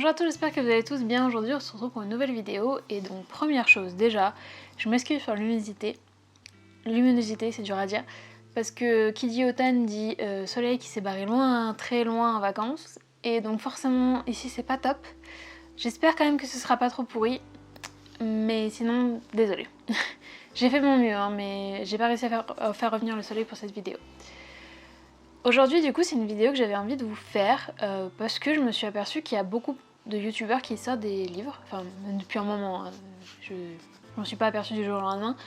Bonjour à tous, j'espère que vous allez tous bien. Aujourd'hui on se retrouve pour une nouvelle vidéo. Et donc première chose, déjà, je m'excuse sur l'luminosité. Luminosité, c'est dur à dire. Parce que qui dit automne dit soleil qui s'est barré loin, très loin en vacances. Et donc forcément ici c'est pas top. J'espère quand même que ce sera pas trop pourri. Mais sinon, désolée. J'ai fait mon mieux, hein, mais j'ai pas réussi à faire revenir le soleil pour cette vidéo. Aujourd'hui du coup c'est une vidéo que j'avais envie de vous faire parce que je me suis aperçue qu'il y a beaucoup de youtubeurs qui sortent des livres, enfin depuis un moment, hein. Je m'en suis pas aperçue du jour au lendemain.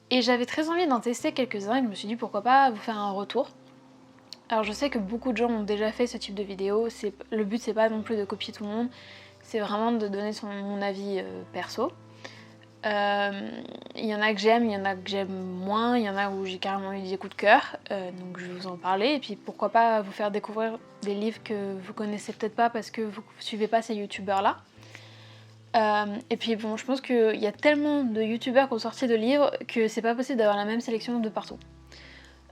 Et j'avais très envie d'en tester quelques-uns et je me suis dit pourquoi pas vous faire un retour. Alors je sais que beaucoup de gens ont déjà fait ce type de vidéo, le but c'est pas non plus de copier tout le monde, c'est vraiment de donner mon avis perso. Il y en a que j'aime, il y en a que j'aime moins, il y en a où j'ai carrément eu des coups de cœur, donc je vais vous en parler et puis pourquoi pas vous faire découvrir des livres que vous connaissez peut-être pas parce que vous suivez pas ces youtubeurs là. Et puis bon, je pense qu'il y a tellement de youtubeurs qui ont sorti de livres que c'est pas possible d'avoir la même sélection de partout.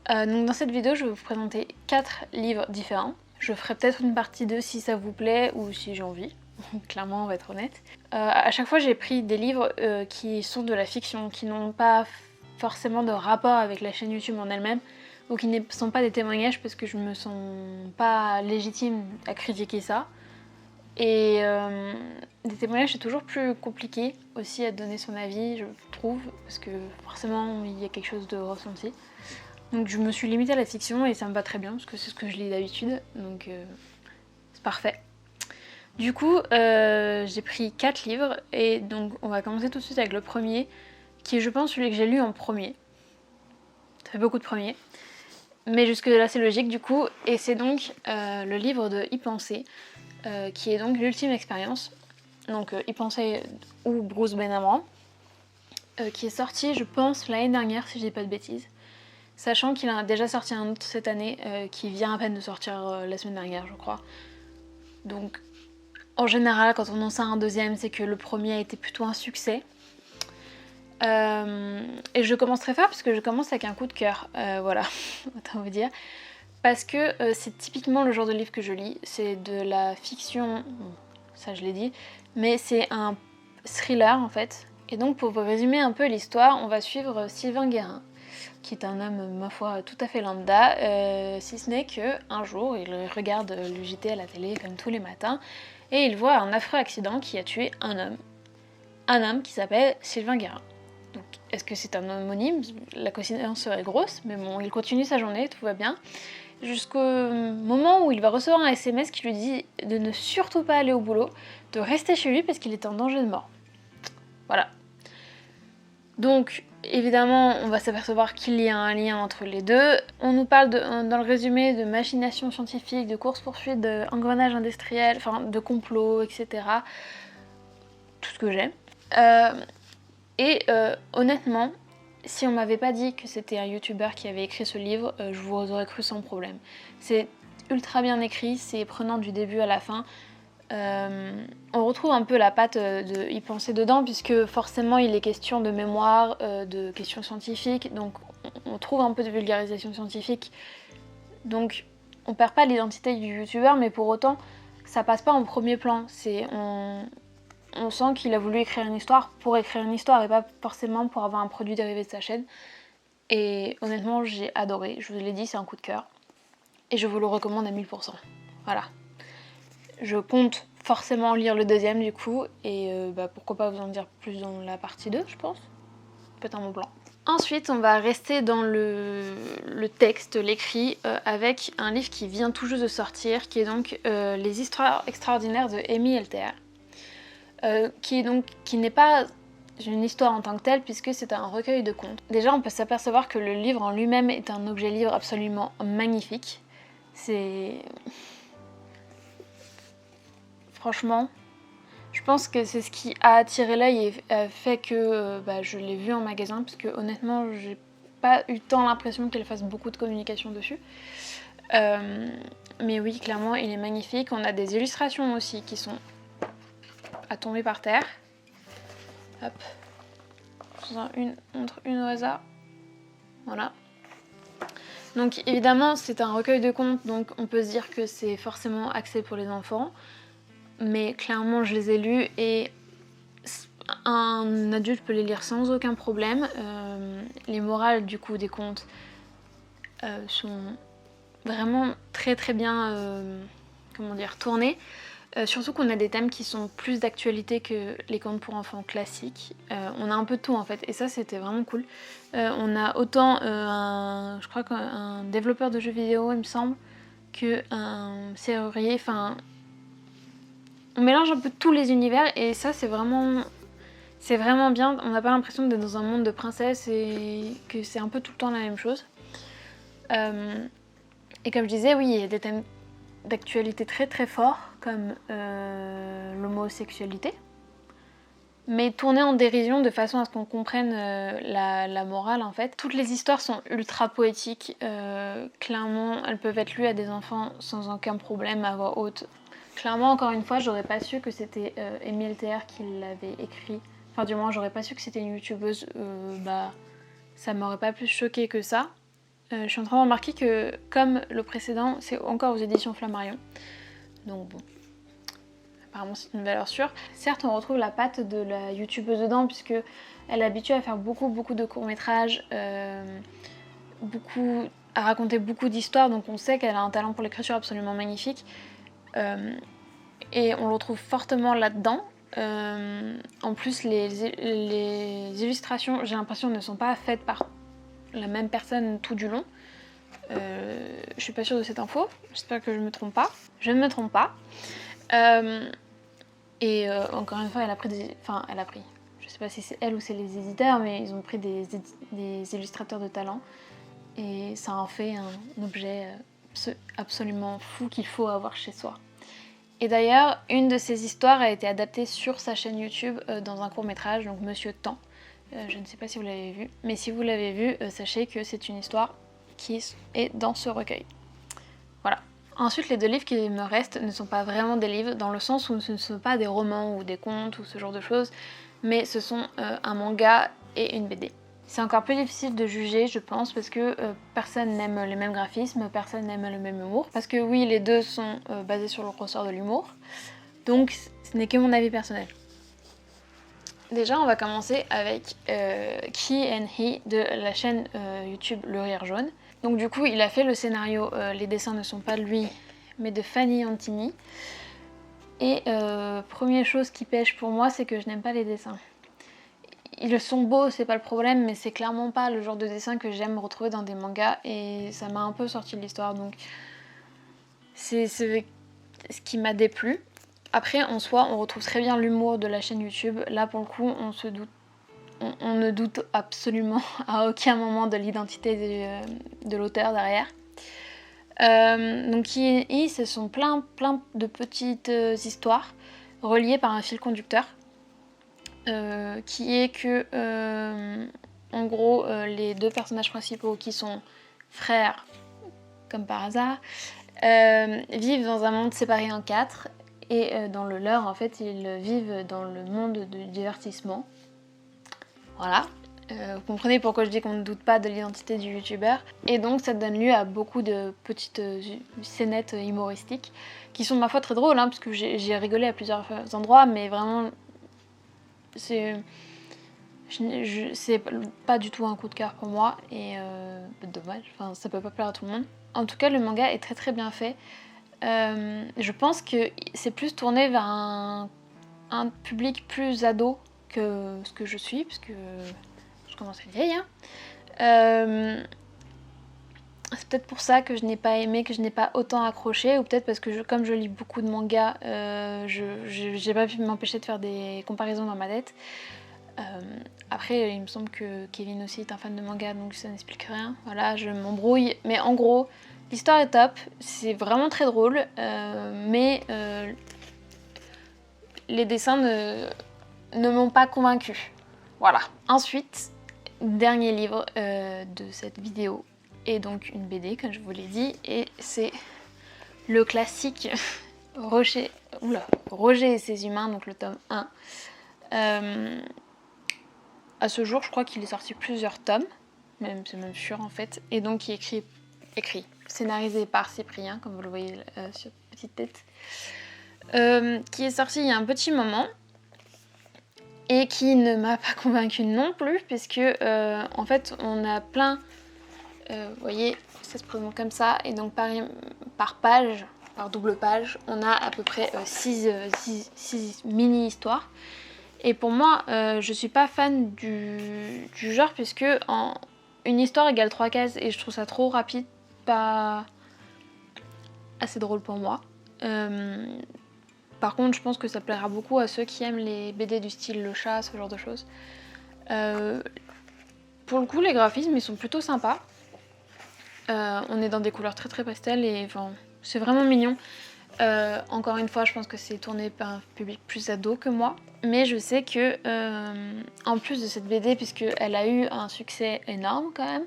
Donc dans cette vidéo je vais vous présenter 4 livres différents. Je ferai peut-être une partie 2 si ça vous plaît ou si j'ai envie. Clairement on va être honnête. À chaque fois j'ai pris des livres qui sont de la fiction, qui n'ont pas forcément de rapport avec la chaîne YouTube en elle-même, ou qui ne sont pas des témoignages parce que je me sens pas légitime à critiquer ça. Et des témoignages c'est toujours plus compliqué aussi à donner son avis je trouve, parce que forcément il y a quelque chose de ressenti. Donc je me suis limitée à la fiction et ça me va très bien parce que c'est ce que je lis d'habitude, donc c'est parfait. Du coup, j'ai pris 4 livres et donc on va commencer tout de suite avec le premier, qui est je pense celui que j'ai lu en premier. Ça fait beaucoup de premiers, mais jusque là c'est logique du coup, et c'est donc le livre de Y penser, qui est donc l'ultime expérience. Donc Y penser ou Bruce Benamran, qui est sorti je pense l'année dernière si je dis pas de bêtises. Sachant qu'il en a déjà sorti un autre cette année, qui vient à peine de sortir la semaine dernière je crois. Donc en général, quand on en sort un deuxième, c'est que le premier a été plutôt un succès. Et je commence très fort parce que je commence avec un coup de cœur. Voilà, autant vous dire. Parce que c'est typiquement le genre de livre que je lis. C'est de la fiction, ça je l'ai dit, mais c'est un thriller en fait. Et donc pour vous résumer un peu l'histoire, on va suivre Sylvain Guérin, qui est un homme, ma foi, tout à fait lambda, si ce n'est qu'un jour, il regarde le JT à la télé comme tous les matins, et il voit un affreux accident qui a tué un homme qui s'appelle Sylvain Guérin. Donc est-ce que c'est un homonyme? La coïncidence serait grosse, mais bon, il continue sa journée, tout va bien, jusqu'au moment où il va recevoir un SMS qui lui dit de ne surtout pas aller au boulot, de rester chez lui parce qu'il est en danger de mort. Voilà. Donc évidemment on va s'apercevoir qu'il y a un lien entre les deux. On nous parle dans le résumé de machination scientifique, de course-poursuite, d'engrenage industriel, enfin de complot, etc. Tout ce que j'aime. Honnêtement, si on m'avait pas dit que c'était un youtubeur qui avait écrit ce livre, je vous aurais cru sans problème. C'est ultra bien écrit, c'est prenant du début à la fin. On retrouve un peu la patte de Y penser dedans, puisque forcément il est question de mémoire, de questions scientifiques, donc on trouve un peu de vulgarisation scientifique, donc on perd pas l'identité du youtubeur, mais pour autant ça passe pas en premier plan. On sent qu'il a voulu écrire une histoire pour écrire une histoire et pas forcément pour avoir un produit dérivé de sa chaîne. Et honnêtement j'ai adoré, je vous l'ai dit, c'est un coup de cœur et je vous le recommande à 1000%. Voilà. Je compte forcément lire le deuxième du coup, et pourquoi pas vous en dire plus dans la partie 2 je pense. Peut-être un bon plan. Ensuite on va rester dans le texte, l'écrit, avec un livre qui vient tout juste de sortir, qui est donc Les histoires extraordinaires de Amy Elter, qui n'est pas une histoire en tant que telle puisque c'est un recueil de contes. Déjà on peut s'apercevoir que le livre en lui-même est un objet livre absolument magnifique. Franchement, je pense que c'est ce qui a attiré l'œil et fait que je l'ai vu en magasin, parce que honnêtement j'ai pas eu tant l'impression qu'elle fasse beaucoup de communication dessus. Mais oui, clairement il est magnifique. On a des illustrations aussi qui sont à tomber par terre. Hop. Montre une au hasard. Voilà. Donc évidemment c'est un recueil de contes, donc on peut se dire que c'est forcément axé pour les enfants. mais clairement je les ai lus et un adulte peut les lire sans aucun problème. Les morales du coup des contes sont vraiment très très bien tournées. Surtout qu'on a des thèmes qui sont plus d'actualité que les contes pour enfants classiques. On a un peu de tout en fait, et ça c'était vraiment cool. On a autant je crois qu'un développeur de jeux vidéo il me semble, qu'un serrurier, enfin on mélange un peu tous les univers et ça c'est vraiment bien. On n'a pas l'impression d'être dans un monde de princesses et que c'est un peu tout le temps la même chose. Et comme je disais, oui, il y a des thèmes d'actualité très très forts comme l'homosexualité, mais tournés en dérision de façon à ce qu'on comprenne la morale en fait. Toutes les histoires sont ultra poétiques, clairement elles peuvent être lues à des enfants sans aucun problème à voix haute. Clairement, encore une fois, j'aurais pas su que c'était Émile Tr qui l'avait écrit, enfin du moins j'aurais pas su que c'était une youtubeuse, ça m'aurait pas plus choqué que ça. Je suis en train de remarquer que, comme le précédent, c'est encore aux éditions Flammarion. Donc bon, apparemment c'est une valeur sûre. Certes, on retrouve la patte de la youtubeuse dedans, puisque elle est habituée à faire beaucoup de courts-métrages, à raconter beaucoup d'histoires, donc on sait qu'elle a un talent pour l'écriture absolument magnifique. Et on le retrouve fortement là-dedans. En plus, les illustrations, j'ai l'impression, ne sont pas faites par la même personne tout du long. Je suis pas sûre de cette info, j'espère que je me trompe pas. Je ne me trompe pas. Encore une fois, elle a pris. Je sais pas si c'est elle ou c'est les éditeurs, mais ils ont pris des illustrateurs de talent. Et ça en fait un objet absolument fou qu'il faut avoir chez soi. Et d'ailleurs, une de ces histoires a été adaptée sur sa chaîne YouTube dans un court-métrage, donc Monsieur Temps. Je ne sais pas si vous l'avez vu, mais si vous l'avez vu, sachez que c'est une histoire qui est dans ce recueil. Voilà. Ensuite, les 2 livres qui me restent ne sont pas vraiment des livres, dans le sens où ce ne sont pas des romans ou des contes ou ce genre de choses, mais ce sont un manga et une BD. C'est encore plus difficile de juger, je pense, parce que personne n'aime les mêmes graphismes, personne n'aime le même humour. Parce que oui, les deux sont basés sur le ressort de l'humour, donc ce n'est que mon avis personnel. Déjà, on va commencer avec Key and He de la chaîne YouTube Le Rire Jaune. Donc du coup, il a fait le scénario, les dessins ne sont pas de lui, mais de Fanny Antini. Et première chose qui pêche pour moi, c'est que je n'aime pas les dessins. Ils sont beaux, c'est pas le problème, mais c'est clairement pas le genre de dessin que j'aime retrouver dans des mangas, et ça m'a un peu sorti de l'histoire, donc c'est ce qui m'a déplu. Après, en soi, on retrouve très bien l'humour de la chaîne YouTube. Là, pour le coup, on ne doute absolument à aucun moment de l'identité de l'auteur derrière. Donc, ce sont plein de petites histoires reliées par un fil conducteur, qui est que, en gros, les 2 personnages principaux, qui sont frères, comme par hasard, vivent dans un monde séparé en 4. Et dans le leur, en fait, ils vivent dans le monde du divertissement. Voilà. Vous comprenez pourquoi je dis qu'on ne doute pas de l'identité du youtubeur. Et donc ça donne lieu à beaucoup de petites scénettes humoristiques, qui sont ma foi très drôles, hein, parce que j'ai rigolé à plusieurs endroits, mais vraiment, c'est pas du tout un coup de cœur pour moi, et dommage, enfin ça peut pas plaire à tout le monde. En tout cas, le manga est très bien fait. Je pense que c'est plus tourné vers un public plus ado que ce que je suis, parce que je commence à être vieille. C'est peut-être pour ça que je n'ai pas aimé, que je n'ai pas autant accroché, ou peut-être parce que comme je lis beaucoup de mangas, j'ai pas pu m'empêcher de faire des comparaisons dans ma tête. Après, il me semble que Kevin aussi est un fan de manga, donc ça n'explique rien. Voilà, je m'embrouille, mais en gros, l'histoire est top, c'est vraiment très drôle, mais les dessins ne m'ont pas convaincue. Voilà. Ensuite, dernier livre de cette vidéo, et donc une BD, comme je vous l'ai dit, et c'est le classique Roger et ses humains, donc le tome 1. À ce jour, je crois qu'il est sorti plusieurs tomes, c'est même sûr en fait, et donc il est écrit, scénarisé par Cyprien, comme vous le voyez sur petite tête. qui est sorti il y a un petit moment et qui ne m'a pas convaincue non plus, puisque en fait on a plein, vous voyez, ça se présente comme ça, et donc par page, par double page, on a à peu près 6 mini-histoires. Et pour moi, je suis pas fan du genre, puisque une histoire égale 3 cases, et je trouve ça trop rapide, pas assez drôle pour moi. Par contre, je pense que ça plaira beaucoup à ceux qui aiment les BD du style Le Chat, ce genre de choses. Pour le coup, les graphismes, ils sont plutôt sympas. On est dans des couleurs très très pastel et enfin, c'est vraiment mignon. Encore une fois, je pense que c'est tourné par un public plus ado que moi. Mais je sais que, en plus de cette BD, puisqu'elle a eu un succès énorme quand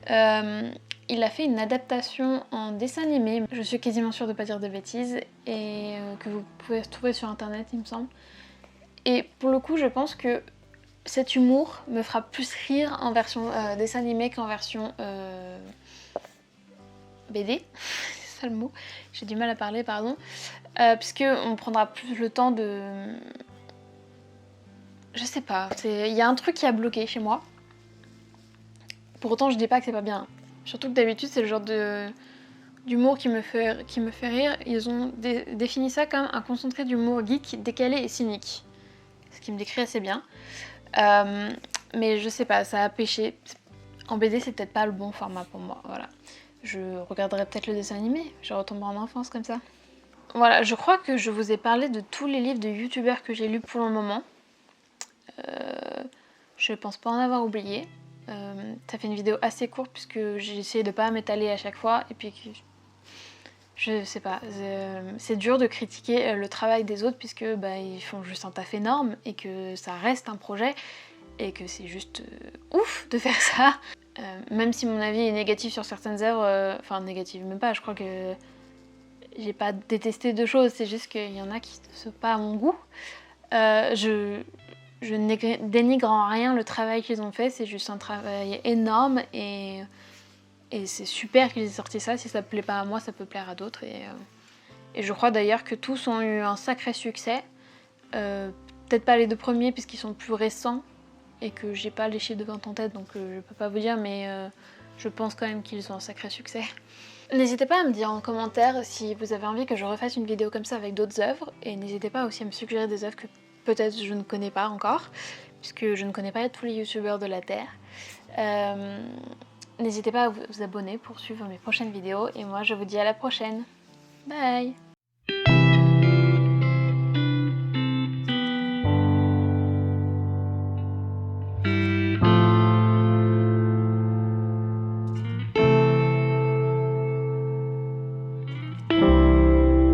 même, il a fait une adaptation en dessin animé. Je suis quasiment sûre de ne pas dire de bêtises, et que vous pouvez trouver sur internet, il me semble. Et pour le coup, je pense que cet humour me fera plus rire en version dessin animé qu'en version BD. C'est ça le mot, j'ai du mal à parler, pardon. Puisque on prendra plus le temps de... Je sais pas, il y a un truc qui a bloqué chez moi. Pour autant, je dis pas que c'est pas bien. Surtout que d'habitude, c'est le genre d'humour qui me fait rire. Ils ont défini ça comme un concentré d'humour geek, décalé et cynique. Ce qui me décrit assez bien. Mais je sais pas, ça a pêché. En BD, c'est peut-être pas le bon format pour moi, voilà. Je regarderai peut-être le dessin animé, je retomberai en enfance comme ça. Voilà, je crois que je vous ai parlé de tous les livres de youtubeurs que j'ai lus pour le moment. Je pense pas en avoir oublié. Ça fait une vidéo assez courte puisque j'ai essayé de pas m'étaler à chaque fois, et puis je sais pas, c'est dur de critiquer le travail des autres puisque ils font juste un taf énorme et que ça reste un projet et que c'est juste ouf de faire ça. Même si mon avis est négatif sur certaines œuvres, enfin négatif même pas, je crois que j'ai pas détesté de choses, c'est juste qu'il y en a qui ne sont pas à mon goût. Je ne dénigre en rien le travail qu'ils ont fait, c'est juste un travail énorme, et c'est super qu'ils aient sorti ça. Si ça ne plaît pas à moi, ça peut plaire à d'autres, et je crois d'ailleurs que tous ont eu un sacré succès. Peut-être pas les deux premiers puisqu'ils sont plus récents et que j'ai pas les chiffres de vente en tête, donc je peux pas vous dire, mais je pense quand même qu'ils ont un sacré succès. N'hésitez pas à me dire en commentaire si vous avez envie que je refasse une vidéo comme ça avec d'autres œuvres, et n'hésitez pas aussi à me suggérer des œuvres que peut-être je ne connais pas encore, puisque je ne connais pas tous les youtubeurs de la Terre. N'hésitez pas à vous abonner pour suivre mes prochaines vidéos, et moi je vous dis à la prochaine. Bye!